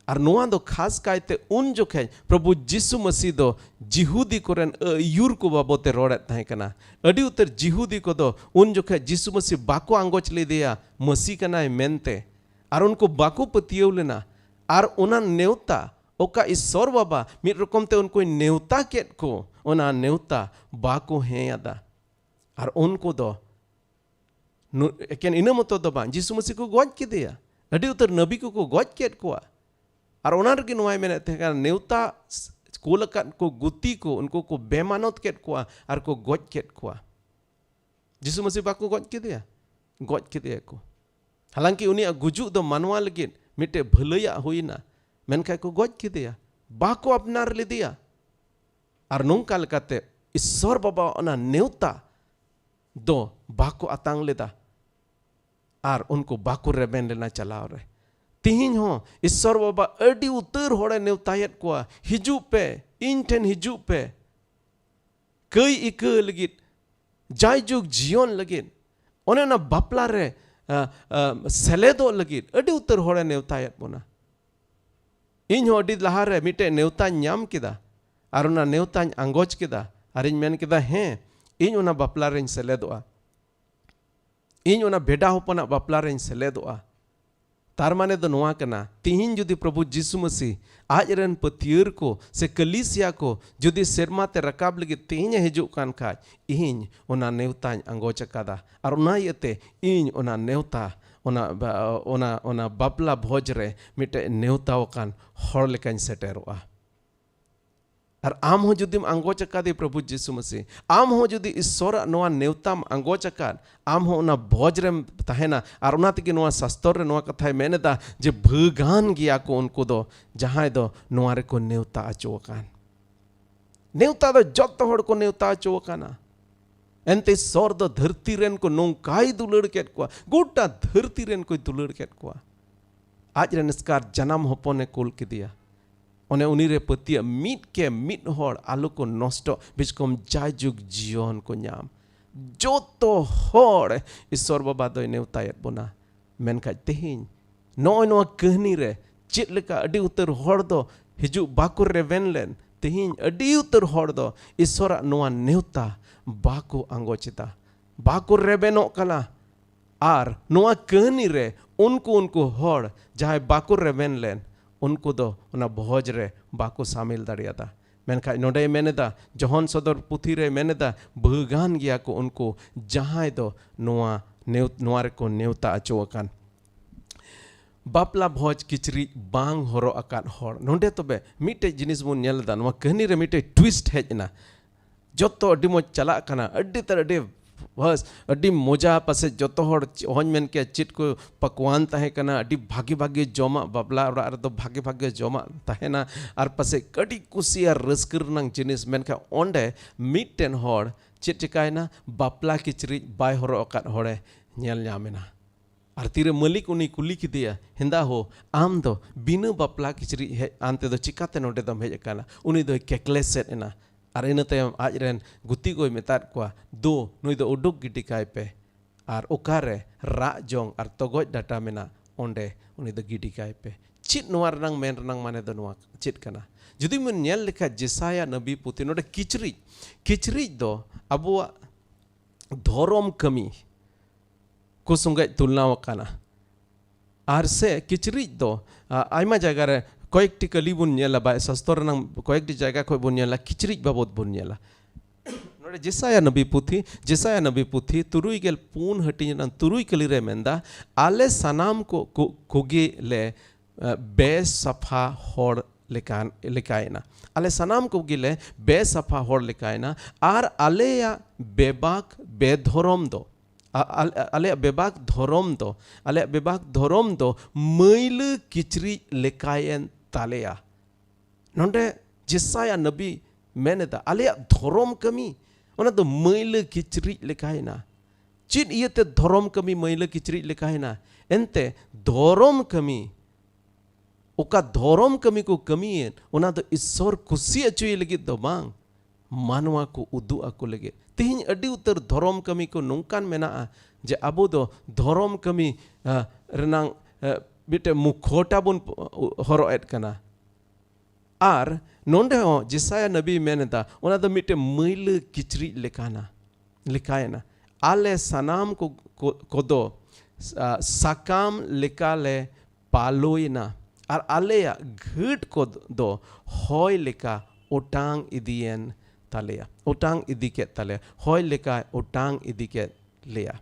A: और नुआ दो खास कायते उन जोखे प्रभु जीसु मसीह दो जिहुदी कोरेन यूर को बाबोते रोड़े तहे कना अडी उतर जिहुदी को दो उन जोखे जीसु मसीह बाको आंगोच ले दिया मसीह कना मेनते और उनको बाको पतियव लेना और उना नेवता ओका ईश्वर बाबा मिट रकम ते उनको नेवता केट को ओना नेवता बाको है यादा और उनको दो एकेन इना मतो दो बांग जीसु मसीह को गॉज के दिया अडी उतर नबी को गॉज केट को और उनार के नुआय में नेवता कोलकन को गुती को उनको को बेमानत केट को और को गॉज केट को जीसु मसीह बाको गॉज के दिया को हालांकि उनिया गुजु दो मानवा लगिन मिटे भलैया हुईना मेनका को गॉज के दिया बाको अपनार ले दिया और नोंका लकाते ईश्वर बाबा ओना नेवता दो बाको अतांग लेदा और उनको बाको रेबेन लेना चलाओ रे तिहिन हो ईश्वर बाबा अडी उतर होड़े नेवतायत को हिजू पे इन ठेन हिजू पे कई इक लगित जायजुग जीवन लगित ओने ना बापला रे सेलेदो लगित अडी उतर होड़े नेवतायत बोना इन हो अडी लहा रे मिटे नेवता ᱧᱟᱢ केदा और उना नेवता आंगोज केदा और इन मेन केदा हैं इन उना बापला रे सेलेदोआ इन उना भेड़ा होपना बापला रे सेलेदोआ तार माने दो नुआ कना तिहिन जुदी प्रभु जीसु मसीह आज रन पतियर को से कलीसिया को जुदी सेरमा ते रकाब लगी तिहिन हिजुक कान खाज इहिन ओना नेवता आंगोच कादा और उना यते इन ओना नेवता ओना बापला भोज रे मिटे नेवता कान हर लेकान सेटेरोआ और आम हो जुदी आंगोच कादे प्रभु जीसु मसीह आम हो जुदी ईश्वर नोआ नेवताम आंगोच काद आम हो ओना भोज रे तहेना और ओना तके नोआ शास्त्र रे नोआ कथा मेनेदा जे भगान गया को उनको दो जहां दो नोआ रे को नेवता अचोकान नेवता दो जत होड़ को नेवता अचोकाना एंते सोर दो धरती रेन को नोंकाई दुलड़ केट को गोटा धरती रेन को दुलड़ केट को आज रे निस्कार जन्म होपने कुल के दिया ओने उनीरे पतिया मीट के मीट होड़ आलू को नष्ट बिचकम जायजुग जीवन को ᱧᱟᱢ जोतो होड़ ईश्वर बाबा दो नेवतायत बोना मेनका तेहिन नोय नो कहानी रे चेत लेका अडी उतर होड़ दो हिजु बाको रेवेन लेन तेहिन अडी उतर होड़ दो ईश्वर नोआ नेवता बाको आंगोचिता बाको रेबेनो कला आर नोआ कहानी रे उनको होड़ जहां बाको रेवेन लेन उनको दो उना भोज रे बाको शामिल दाड़ियादा मेनखा नोडे मेनेदा जोहन सदर पुथी रे मेनेदा भगान गया को उनको जहां दो नोआ रे को नेवता अचोकान बापला भोज किचरी बांग हरो अकान होड़ नोडे तबे मिटे जिनिस बन नेलदा नोआ कहानी रे मिटे ट्विस्ट हेजना जोतो अडी मो चला कना अडी तर अडी बस अडी मोजा पासे जोतो होड़ होन मेन के चिट को पकवान तहे कना अडी भागे भागे जोमा बाबला और दो भागे भागे जोमा तहेना और पासे कडी कुसिया रस्कर नंग जिनिस मेन का ओंडे मिटन होड़ चिट चिकायना बापला किचरी बाय हरो अकान होड़े नेल ᱧᱟᱢᱮना और तीरे मलिक उनी कुली की दिया हिंदा हो आम दो बिनु बापला किचरी हे आंते दो चिकाते नोडे दम हेज काना उनी दो केकले set Anna Ar ina tayam aj ren guti koi metat kwa do nui do uduk gidi kai pe. Ar okare ra jong ar togoj data mena onde uni do gidi kai pe. Chit nuar renang men renang mane do nuak chit kana. Jadi mun nyel lekha Jesaya nabi puti node kicrik do abuwa dhorom kami ko sungai tulna wakana. Ar se kicrik do aima jaga re koyekti kali bun nyela ba sastor nang koyekti jaga koy bun nyela kicrik babot bun nyela. Node Jesaya nabi puthi turui gel pun hati nang turui kali re menda ale sanam ko koge le be safa hor lekaina. Ale sanam ko gile be safa hor lekaina ar ale ya bebak bedhorom do. Ale bebak dhorom do mail kichri lekayen talea. Nonde Jesaya nabi meneda ale dhorom kami ona do mail kichri lekaina. Chit iete dhorom kami mail kichri lekaina. Ente dhorom kami oka dhorom kami ko kamiin ona do isor kusi acuy lagi do bang manwa ko udu aku lagi. Tihin adi utar dhorom kami ko nungkan mena je abu do dhorom kami renang bite mukhota bun horoet kana. Ar nonde ho Jesaya nabi meneta ona do mite mail kichri lekaina. Ale sanam ko kodo sakam lekale paloina. Ar alea ghat ko do hoy leka otang idien talea. Otang idiket talea. Hoy leka otang idiket lea.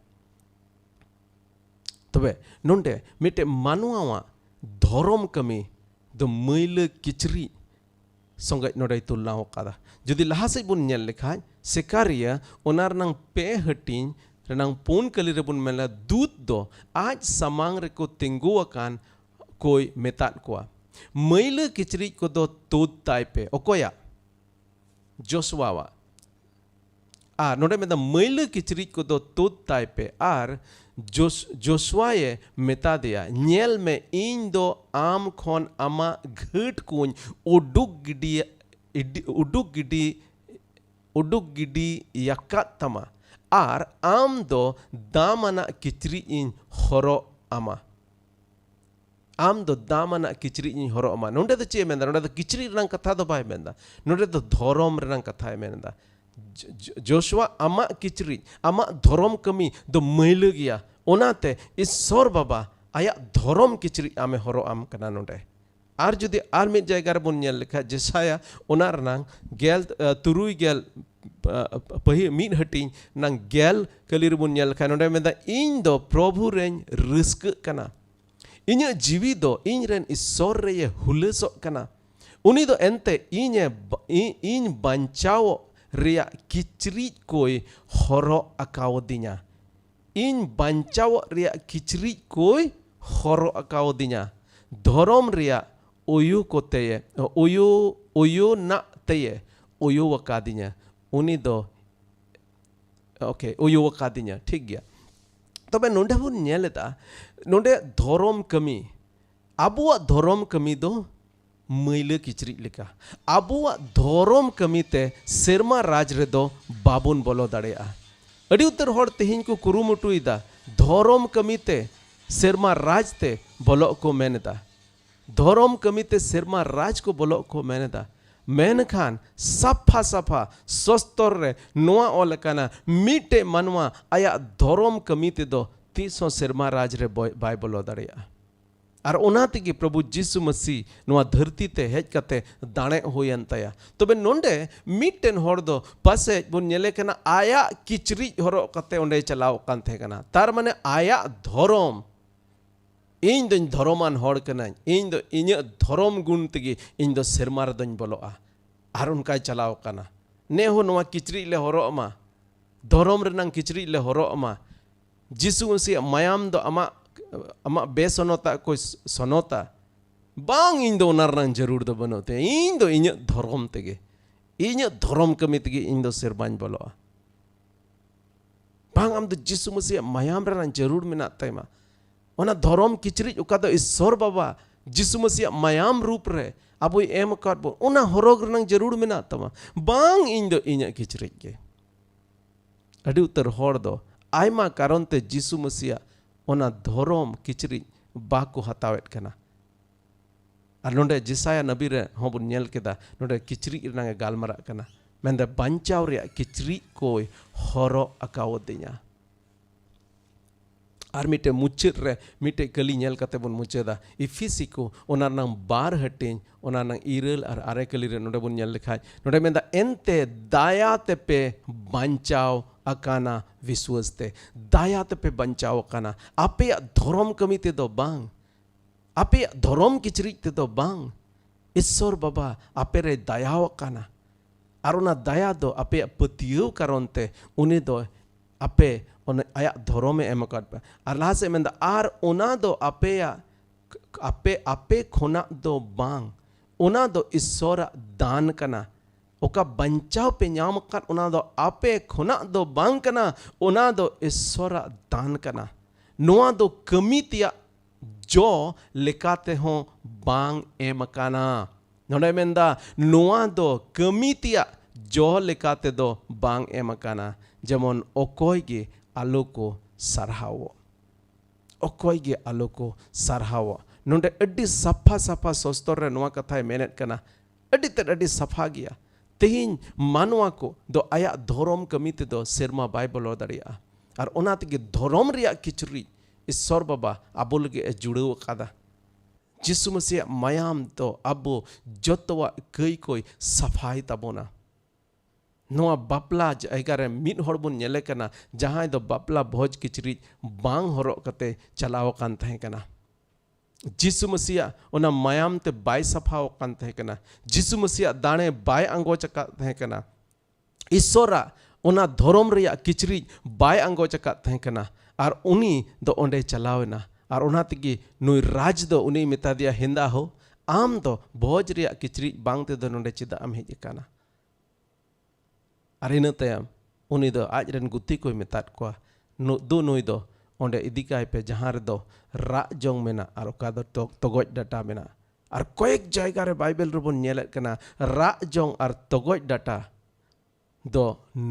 A: Tobe nonde mite manuawa dhorom kami do mail kichri songai nodai tulna wakada. Jodi lahasai bun nyel lekhaj Sekaria onar nang pe hatin renang pun kali rebun mela dut do aj samang reko tinggu akan koi metat kwa. Mail kichri ko do tut taipe okoya Joshua wa. Node meda mail kichri ko do tut taipe ar Joshua ye meta dia nyel me indo am khon ama ghat kuny uduk gidi yakat tama ar am do damana kichri in horo ama. Am do damana kichri in horo ama. Nonde do che menda nonde do kichri rang katha do bai menda. Nonde do dhorom rang katha menda. Joshua ama kichri ama dhorom kami do mail gya. Onate isor baba aya dhorom kichri ame horo am kana nonde. Ar judi ar mid jaygar bun nyel lekha Jesaya onar nang gel turui gel pahi mid hating nang gel kalir bun nyel lekha nonde menda in do prabhu ren risk kana. Inya jiwi do in ren isor re ye hulesok kana. Uni do ente in bancao rea kichri koi horo akawdinya. In bancao rea kichri koi horo akawdinya. Dhorom rea uyu koteye uyu na teye uyu wakadinya. Uni do uyu wakadinya ठीक गया. तबे नोंडे बन nyeleta nonde dhorom kami abuwa dhorom kami do mail kichri leka. Abuwa dhorom kami te serma raj re do babun bolo dareya. Adi utar hor tehin ko kurumutu ida dhorom kami te serma raj te bolo ko meneta. Dhorom kami te serma raj ko bolo ko meneta. Menkan safa sostor re noa olakana mite manwa aya dhorom kami te do tiso serma raj re Bible dareya. Ar onati ki Prabhu Jisu Masi noa dharti te hej kate dane hoyan taya. Tobe nonde mitten hor do pase bun nyele kana aya kichri horo kate onde chalao kan the kana. Tar mane aya dhorom इन दोन धरोमान हर कना इन दो इन धरोम गुण तगी इन दो सेरमार दोन बोलोआ are उनका चलाव कना ने हो नवा किचरी ले हरो अमा धरोम रनंग किचरी ले हरो अमा जिसु मसी मायाम दो अमा बेसनोता कोई सनोता बांग इन दो नरनंग जरूर दो बनोते इन दो इन धरोम तगी इन धरोम कमी तगी इन दो सेरबान बोलोआ बांग हम दो जिसु मसी मायाम रनंग जरूर मिना तैमा ओना धरोम किचरी उका दो ईश्वर बाबा जिसु मसीह मायाम रूप रे Abu em kat bo una horog renang jarur mena tama bang indo inya kichrik ge adi utar hor do aima karon te Jisu Masia ona dhorom kichrik baku hatawet kana ar nonde Jisaya nabi re hobun nyel keda nonde kichrik renang galmara kana menda banchaw re kichrik koi horo akawodinya ar mite muchir re mite kali nyel kate bun mucheda ifisiku onar nang bar hatin onar nang irel ar are kali re nonde bun nyel lekhai nonde menda ente daya tepe banchaw akana viswaste daya tepe banchaw akana ape dhorom kami te do bang ape dhorom kichrik te do bang Isor baba ape re daya akana aruna daya do ape petieu karonte uni do ape on ayak dhorome emakat pa arlah se menda ar ona do ape khona do bang ona do isora dan kana oka banchaw pe nyam kat ona do ape khona do bang kana ona do isora dan kana noa do kamitia jo lekate ho bang emakana nonde menda noa do kamitia jo lekate do bang emakana jemon okoy ge aloko sarhawo okoy ge aloko sarhawo nonde adi safa sostor re noa kathay menet kana adi safa gya tehin manwa ko do aya dhorom kamite do serma bible odariya ar onat ge dhorom riya kichri Isor baba abul ge judew kada Jisu Masia mayam do abo jotwa koi koi safai tabona noa bapla jaigare mid hor bun nyele kana jahay do bapla bhoj kichri bang horok kate chalaw kan tahe kana Jisu Masia ona mayam te bai safaw kan tahe kana Jisu Masia dane bai ango chaka tahe kana Isora ona dhorom reya kichri bai ango chaka tahe kana ar uni do onde chalawena ar ona tigi nui raj do uni meta dia hinda ho am do bhoj reya kichri bang te do nonde chida am hej kana arina tayam uni do ajren guti koy metat ko no do nui do onde idikai pe jahar do ra jong mena ar oka do togoj data mena ar koyek jayga re bible rubon nyelet kana ra jong ar togoj data do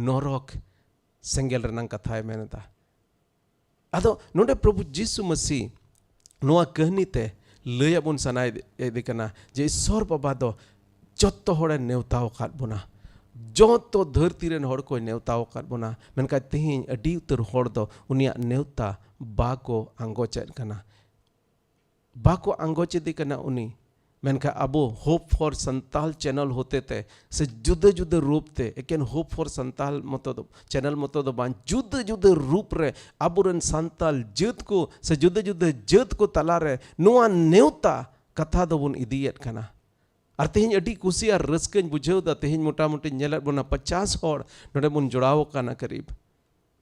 A: norok sengel renang kathay menata ado nonde Prabhu Jisu Masi noa kahni te layabun sanai edikana je Isor baba do jotto hore neutaw kat buna joto dharti ren hor ko neutaw kat buna menka tehin adi utar hor do unia neuta bako angochet kana bako angoche dikana uni menka abo hope for santal channel hote te se jude roop te eken hope for santal moto channel moto do ban jude roop re aburen santal jut ko se jude jut ko talare noa neuta katha do bun idiyet kana ar tehin adi kusi ar raskeñ bujhew da tehin mota moti nyelat bona 50 hor node bun jodaw kana karib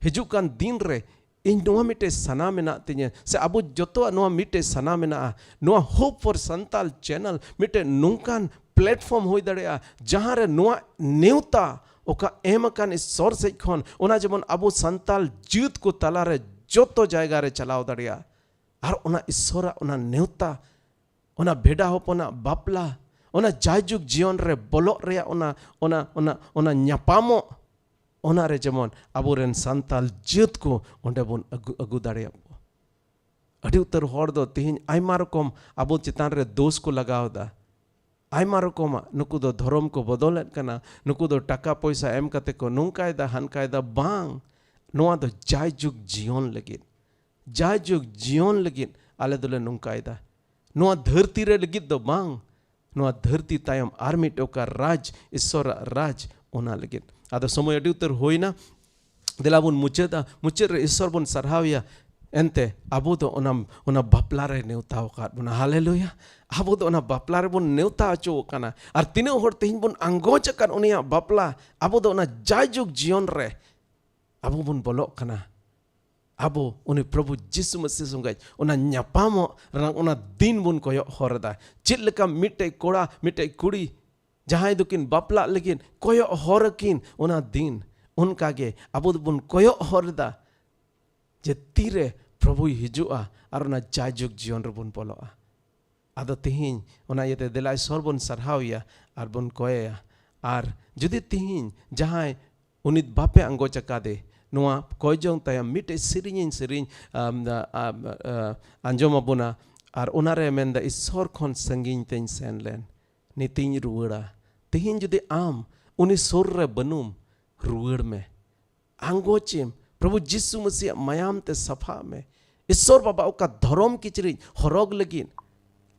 A: hiju kan din re in noa mite sana mena tinya se abu joto noa mite sana mena noa hope for santal channel mite nungkan platform hoi darea jahan re noa neuta oka emakan Isor se khon ona jemon abu santal jut ko talare joto jayga re chalaw darea ar ona Isora ona neuta ona beda hopona bapla ona jayjuk jion re bolok rea ona nyapamo ona re jemon aburen santal jut ko onde bon agu dare adi utar hor do tehin aima rokom abu chitan re dos ko lagaw da aima rokoma nuku do dhorom ko bodolet kana nuku do taka poisa em kate ko nungkai da hankai da bang noa do jayjuk jion legit ale dole nungkai da noa dharti re legit do bang noa dharti tayam armit oka raj Isora raj ona legit ado somoy adi utar hoina delabun muchet re Isor bun sarhavia ente abu do ona bapla re neutaw kat buna haleluya abu do ona bapla re bun neuta acho kana ar tine hor tehin bun angoch kan unia bapla abu do ona jayjuk jion re abu bun bolok kana abu uni Prabhu Jisu Masi sungai ona nyapamo rang ona din bun koyok horda chit leka mite koda mite kuri jahay dukin bapla legin koyok horakin ona din unkage abu bun koyok horda je tire Prabhu hijua ar ona jayjuk jion rebun boloa ᱟᱫᱚ ᱛᱤᱦᱤᱧ ᱚᱱᱟ ᱤᱭᱟᱹᱛᱮ ᱫᱮᱞᱟ ᱤᱥᱚᱨ ᱵᱚᱱ ᱥᱟᱨᱦᱟᱣᱮᱭᱟ ᱟᱨ ᱵᱚᱱ ᱠᱚᱭᱮᱭᱟ ᱟᱨ ᱡᱩᱫᱤ ᱛᱤᱦᱤᱧ ᱡᱟᱦᱟᱸᱭ ᱩᱱᱤ ᱵᱟᱯᱮ ᱟᱸᱜᱚᱪ ᱟᱠᱟᱫᱮ ᱱᱚᱣᱟ ᱠᱚᱭᱡᱚᱝ ᱛᱟᱭᱚᱢ ᱢᱤᱫᱴᱮᱡ ᱥᱮᱨᱮᱧ ᱟᱸᱡᱚᱢ ᱟᱵᱚᱱᱟ ᱟᱨ ᱚᱱᱟᱨᱮ ᱢᱮᱱᱫᱟ ᱤᱥᱚᱨ ᱠᱷᱚᱱ ᱥᱟᱺᱜᱤᱧ ᱛᱮᱧ ᱥᱮᱱ ᱞᱮᱱ ᱱᱤᱛᱤᱧ ᱨᱩᱣᱟᱹᱲᱟ ᱛᱤᱦᱤᱧ ᱡᱩᱫᱤ ᱟᱢ ᱩᱱᱤ ᱥᱩᱨ ᱨᱮ ᱵᱟᱹᱱᱩᱢ ᱨᱩᱣᱟᱹᱲ ᱢᱮ ᱟᱸᱜᱚᱪᱮᱢ प्रभु यीशु मसीह मायाम ते सफा में ईश्वर बाबा का धर्म किचरिज हरग लगिन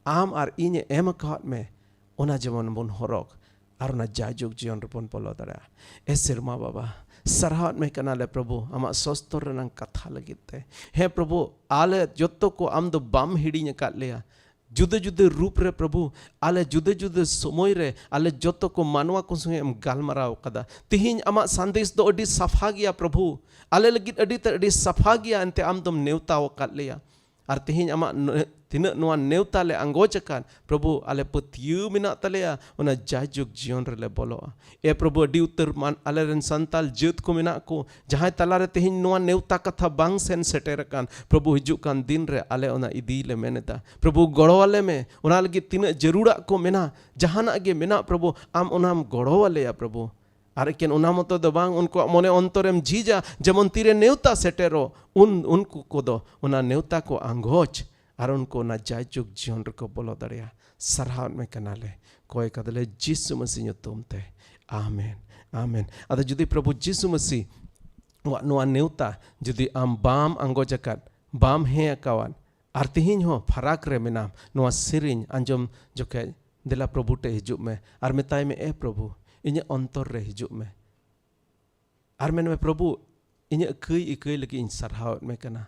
A: आम और इन एम अकाद में ओना जेमन बन हरग और ओना जायजुग जीवन रपन पलो दड़ा ए सिरमा बाबा सरहात में कनाले प्रभु आमा स्वस्थ रनंग कथा लगिते हे प्रभु आले जोतो को आम दो बाम हिड़ी निकाल लिया जुदे जुदे रूप रे प्रभु आले जुदे जुदे समय रे आले जोतो को मानवा को संगे एम गालमाराव कदा तिहिन आमा संदेश दो अडी सफा गया प्रभु आले लगित अडी ते अडी सफा गया अंते आम दम नेवता वकात लिया और तिहिन आमा तिना नोआ नेवता ले अंगोचकान प्रभु आले पतियु मिना तलेया ओना जायजुग जीवन रे ले बोलो ए प्रभु अडी उत्तर मान आले रन संताल जेत को मिना को जहां तला रे तिहिन नोआ नेवता कथा बांग सेन सेटेरकान प्रभु हिजु कान दिन रे आले ओना इदी ले मेनेता प्रभु गड़ो वाले में ओना लगी तिना जरूरा को मिना जहाना गे मिना प्रभु आम ओनाम गड़ो वाले या प्रभु आर केन ओना मतो दो बांग उनको मने अंतरेम जीजा जेमन तीरे नेवता सेटेरो उनको को दो ओना नेवता को अंगोच और उनको ना जायजुग जीवन को बोलो दड़िया सरहाव में कनाले कोई कदले यीशु मसीह तुमते आमेन आमेन अद जुदी प्रभु यीशु मसीह वा नेवता जुदी आम बाम अंगोजकात बाम हे अकावान और तिहिन हो फराक रे मिनाम नोआ सिरिन अंजम जोखे दिला प्रभु टे हिजुब में और मेताय में ए प्रभु इने अंतर रे हिजुब में और मेन में प्रभु इने इकई लगी इन सरहाव में कना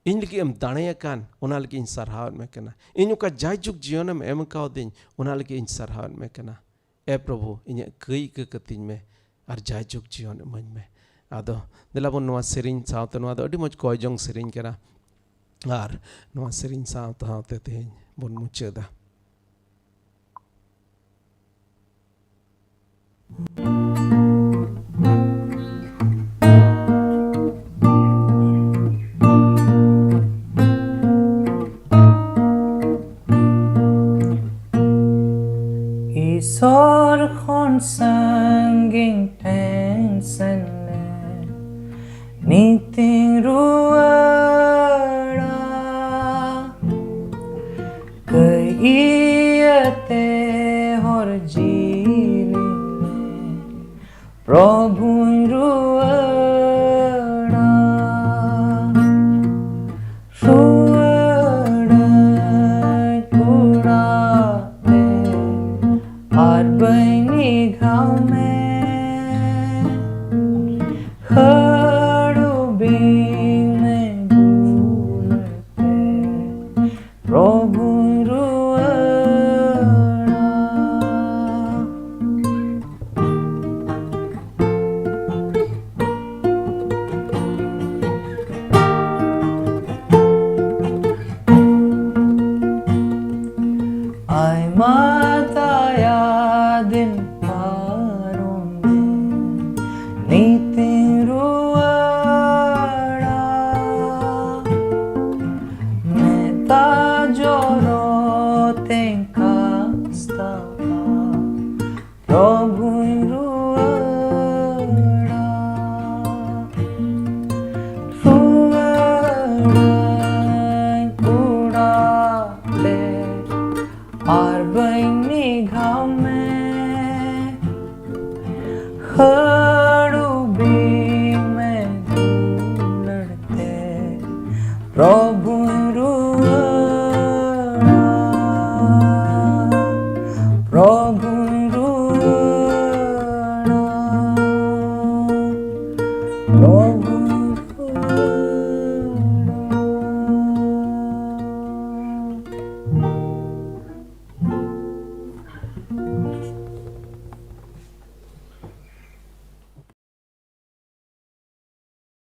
A: इन लगी एम दाणेयाकान ओना लगी इन सरहाव में कना इन का जायजुग जीवन में एम का दिन ओना लगी इन सरहाव में कना ए प्रभु इने कई कतिन में और जायजुग जीवन मन में आदो दिला बन नोआ सेरिन सावते नोआ दो अडी मज कोयजोंग सेरिन करा और नोआ सेरिन सावते तेन बन मुचेदा
B: Isor khon sanging tensen niting ruara kai iate hor jili prabhu ruara और बनी घाव में खड़ो बिन में भूलते प्रभु रुआड़ा आई माता दिन पारों में नीति रुआड़ा मैं ताजोरो तेंका स्तावा प्रभु रुआड़ा रुआड़ा कुड़ाले और